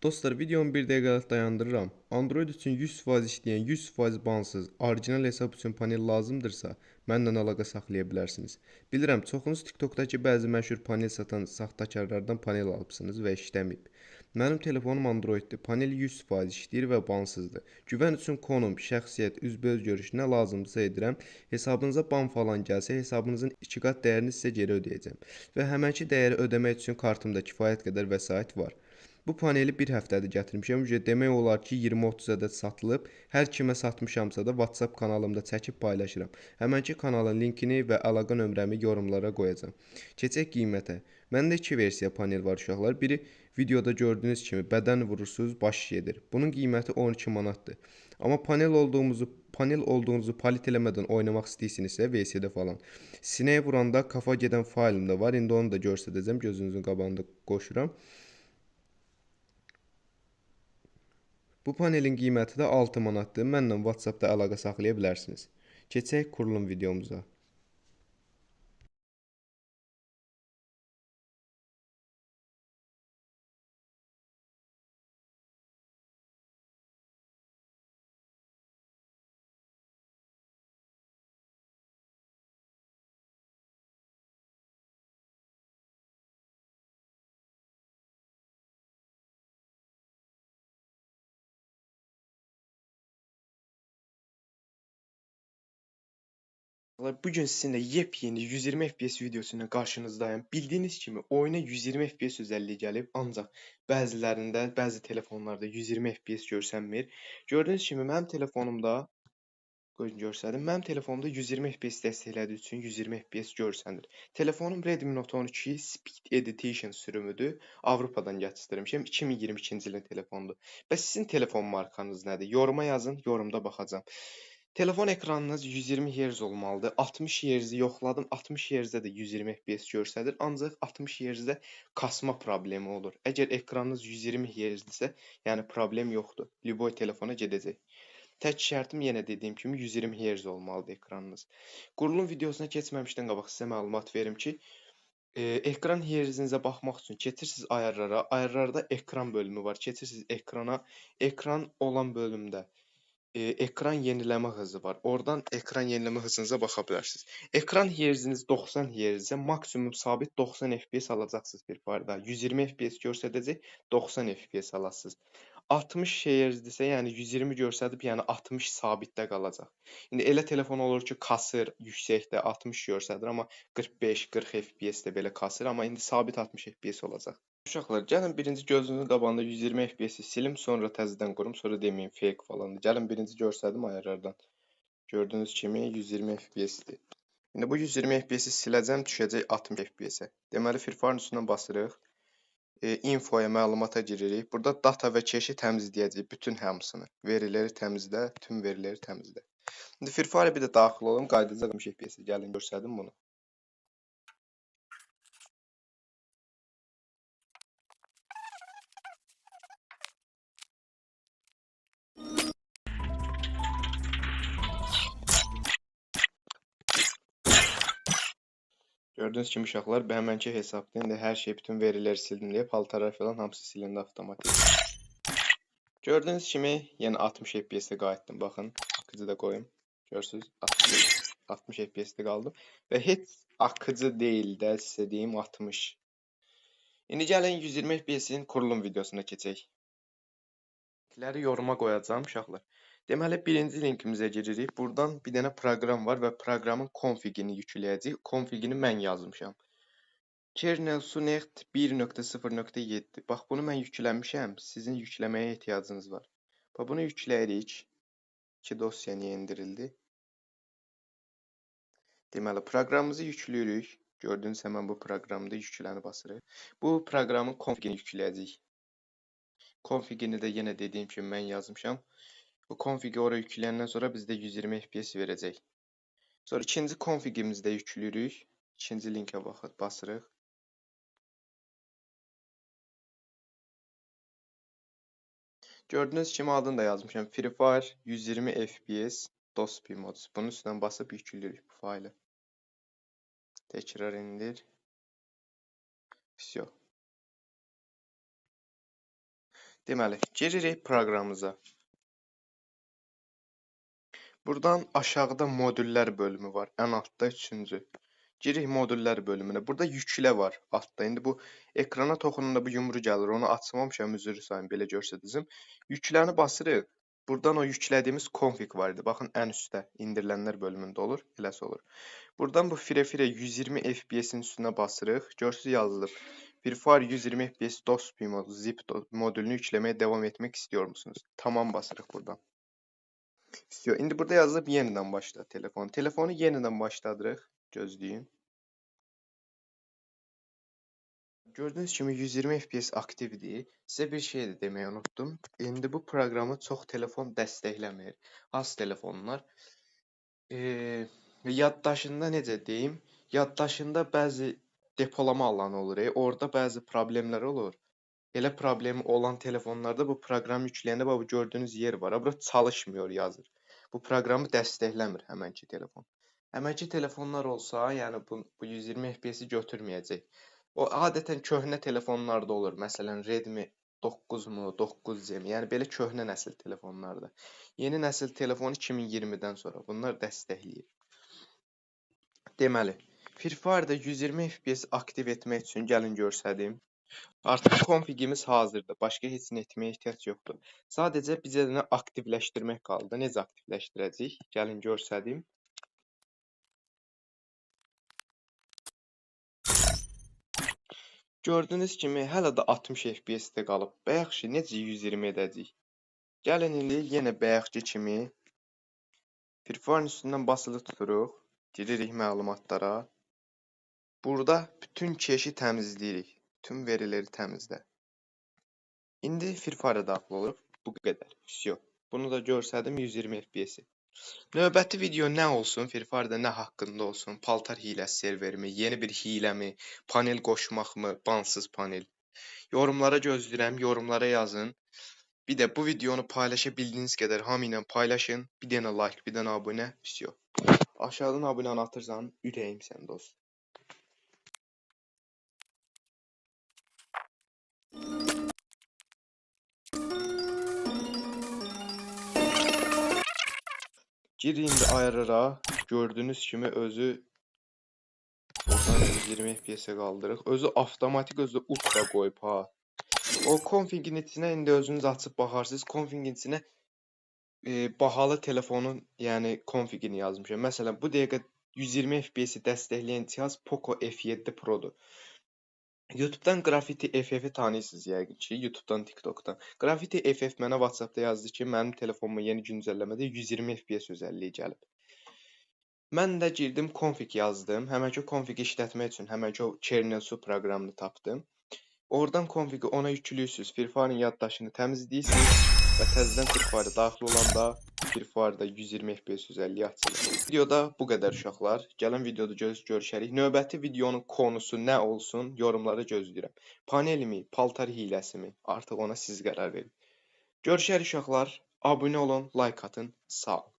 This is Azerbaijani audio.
Dostlar, videomu bir dəqiqəlik dayandırıram. Android üçün 100% işləyən, 100% bansız, orijinal hesab üçün panel lazımdırsa, mənlə əlaqə saxlaya bilərsiniz. Bilirəm, çoxunuz TikTokdakı bəzi məşhur panel satan saxtakarlardan panel alıbsınız və işləməyib. Mənim telefonum Androiddir. Panel 100% işləyir və bansızdır. Güvən üçün konum, şəxsiyyət, üzbəüz görüş nə lazımdırsa edirəm. Hesabınıza ban falan gəlsə, hesabınızın 2 qat dəyərini sizə geri ödəyəcəm. Və həmənki dəyəri ödəmək üçün kartımda kifayət qədər vəsait var. Bu paneli bir həftədir gətirmişəm. Demək olar ki, 20-30 ədəd satılıb. Hər kimə satmışamsa da WhatsApp kanalımda çəkib paylaşıram. Həmənki kanalın linkini və əlaqə nömrəmi yorumlara qoyacağam. Keçək qiymətə. Məndə 2 versiya panel var uşaqlar. Biri videoda gördüyünüz kimi bədən vurursunuz, baş gedir. Bunun qiyməti 12 manatdır. Amma panel olduğunuzu palit eləmədən oynamaq istəyirsinizsə, VC-də falan. Sinəyə vuranda kafa gedən failim də var. İndi onu da göstərəcəm. Gözünüzün qabağında qoşuram. Bu panelin qiyməti də 6 manatdır. Mənlə WhatsApp-da əlaqə saxlaya bilərsiniz. Keçək qurulum videomuza. Bugün sizinle yepyeni 120 FPS videosuyla karşınızdayım. Bildiğiniz kimi oyuna 120 FPS özelliği gəlib, ancaq bəzilərində, bəzi telefonlarda 120 FPS görsənmir. Gördüyünüz kimi mənim telefonumda, qoyun göstərim, mənim telefonumda 120 FPS dəstəklədiyi üçün 120 FPS görsənir. Telefonum Redmi Note 12 Speed Edition sürümüdür. Avropadan gətirmişəm. 2022-ci ilin telefonudur. Və sizin telefon markanız nədir? Yoruma yazın, yorumda baxacağam. Telefon ekranınız 120 Hz olmalıdır. 60 Hz yoxladım. 60 Hz-də də 120 FPS göstərir. Ancaq 60 Hz-də kasma problemi olur. Əgər ekranınız 120 Hz-dirsə, yəni problem yoxdur. Liboy telefona gedəcək. Tək şərtim yenə dediyim kimi 120 Hz olmalıdır ekranınız. Qurulum videosuna keçməmişdən qabaq sizə məlumat verim ki, ekran Hz-inizə baxmaq üçün keçirsiniz ayarlara. Ayarlarda ekran bölümü var. Keçirsiniz ekrana. Ekran olan bölümdə ekran yeniləmə hızı var. Oradan ekran yeniləmə hızınıza baxa bilərsiniz. Ekran Hz-iniz 90 Hz-ə maksimum sabit 90 FPS alacaqsınız bir barda. 120 FPS göstərəcək, 90 FPS alasınız. 60 Hz-dirsə, yəni 120 göstərib, yəni 60 sabitdə qalacaq. İndi elə telefon olur ki, kasır yüksəkdə 60 göstərir, amma 45-40 FPS-də belə kasır, amma indi sabit 60 FPS olacaq. Uşaqlar, gəlin birinci gözünüzün qabağında 120 FPS-i silim, sonra təzədən qurum, sonra deməyin fake falandır. Gəlin birinci göstərdim ayarlardan. Gördüyünüz kimi 120 FPS-dir. İndi bu 120 FPS-i siləcəm, düşəcək 60 FPS-ə. Deməli, Firfarın üstündən basırıq. Infoya, məlumata giririk. Burada data və keşi təmizləyəcək bütün hamısını. Veriləri təmizlə, tüm veriləri təmizlə. İndi Firfarə bir də daxil olum, qaydacaq 60 FPS-i. Gəlin göstərdim bunu. Gördüyünüz kimi uşaqlar, həmənki hesabda indi hər şey, bütün veriləri sildim deyə paltarlar falan hamısı silindi avtomatik. Gördüyünüz kimi yenə 60 FPS-də qayıtdım. Baxın, akıcı da qoyum. Görürsünüz, 60 FPS-də qaldım və heç akıcı deyil də, sizə deyim 60. İndi gəlin 120 FPS-in qurulum videosuna keçək. Linkləri yoruma qoyacağam uşaqlar. Deməli, birinci linkimizə giririk. Buradan bir dənə proqram var və proqramın konfigini yükləyəcəyik. Konfigini mən yazmışam. Kernel Sunext 1.0.7. Bax, bunu mən yükləmişəm. Sizin yükləməyə ehtiyacınız var. Bax, bunu yükləyirik. 2 dosya niyə indirildi? Deməli, proqramımızı yükləyirik. Gördüyünüz həmən bu proqramda yükləni basırıq. Bu proqramın konfigini yükləyəcəyik. Konfigini də yenə dediyim kimi mən yazmışam. Bu konfigi oraya yükləyəndən sonra bizdə 120 FPS verəcək. Sonra ikinci konfigimizi də yükləyirik. İkinci linkə basırıq. Gördüyünüz kimi adını da yazmışam. Free Fire 120 FPS DOSP modus. Bunun üstündən basıb yükləyirik bu faylı. Təkrar indir. Всё. Deməli, giririk proqramımıza. Buradan aşağıda modüllər bölümü var. Ən altda 3-cü. Girik modüllər bölümünə. Burada yüklə var altda. İndi bu ekrana toxunanda bu yumru gəlir. Onu açmamışam, üzr sayın, belə göstərdim. Yükləni basırıq. Buradan o yüklədiyimiz config var idi. Baxın ən üstdə indirilənlər bölümündə olur. Eləsi olur. Buradan bu Free 120 FPS-in üstünə basırıq. Görsüz yazılıb. Free 120 FPS DOS zip modülünü yükləməyə devam etmək istiyor musunuz? Tamam basırıq buradan. İndi burada yazılıb yenidən başla telefon. Telefonu yenidən başladırıq. Gözləyin. Gördüyünüz kimi 120 FPS aktivdir. Sizə bir şey də deməyi unutdum. İndi bu proqramı çox telefon dəstəkləmir. Az telefonlar. Yaddaşında necə deyim? Yaddaşında bəzi depolama alanı olur. Orada bəzi problemlər olur. Elə problemi olan telefonlarda bu proqramı yükləyəndə bu gördüyünüz yer var. Bura çalışmıyor yazır. Bu proqramı dəstəkləmir həmənki telefon. Həmənki telefonlar olsa, yəni bu 120 FPS-i götürməyəcək. O adətən köhnə telefonlarda olur. Məsələn, Redmi 9-mu, 9C-mi, yəni belə köhnə nəsil telefonlarda. Yeni nəsil telefon 2020-dən sonra bunlar dəstəkləyir. Deməli, Free Fire'da 120 FPS aktiv etmək üçün gəlin göstərim. Artıq konfigimiz hazırdır. Başqa heç nə etməyə ehtiyac yoxdur. Sadəcə bizə də aktivləşdirmək qaldı. Necə aktivləşdirəcəyik? Gəlin göstərim. Gördüyünüz kimi hələ də 60 FPS-də qalıb. Yaxşı, necə 120 edəcəyik? Gəlin indi yenə bayaqki kimi Free Fire'ın üstündən basılı tuturuq. Giririk məlumatlara. Burada bütün keşi təmizləyirik. Tüm veriləri təmizlə. İndi Free Fire-a daxil oluruq. Bu qədər. Всё. Bunu da göstərdim 120 FPS-i. Növbəti video nə olsun? Free Fire-da nə haqqında olsun? Paltar hiləsi serverimi, yeni bir hiləmi, panel qoşmaqmı, bansız panel? Yorumlara gözləyirəm, yorumlara yazın. Bir də bu videonu paylaşa bildiyiniz qədər hamı ilə paylaşın. Bir dənə like, bir dənə abunə. Всё. Aşağıdan abunəni atırsan, ürəyim səndə olsun. Girin indi ayarlara. Gördüyünüz kimi özü 120 FPS-ə qaldırıq. Özü avtomatik, özü ultra qoyub ha. O config-in içinə indi özünüz açıb baxarsınız. Config-in içinə bahalı telefonun, yəni config-ini yazmışam. Məsələn, bu dəqiqə 120 FPS-i dəstəkləyən cihaz Poco F7 Pro-dur. YouTube-dan Graffiti FF-i tanıyırsınız yəqin ki, YouTube-dan, TikTok-dan. Graffiti FF mənə WhatsApp-da yazdı ki, mənim telefonuma yeni güncəlləmədə 120 FPS özəlliyi gəlib. Mən də girdim, config yazdım. Həmənki o config işlətmək üçün həmənki o kernel su proqramını tapdım. Oradan config-i ona yüklüyorsunuz. Free Fire'ın yaddaşını təmizləyirsiniz və təzədən Free Fire'a daxil olanda Free Fire'da 120 FPS özəlliyi açılır. Videoda bu qədər uşaqlar. Gələn videoda görüşərik. Növbəti videonun konusu nə olsun? Yorumlara gözləyirəm. Panelimi, paltar hiləsimi? Artıq ona siz qərar verin. Görüşərik uşaqlar. Abunə olun, like atın. Sağ olun.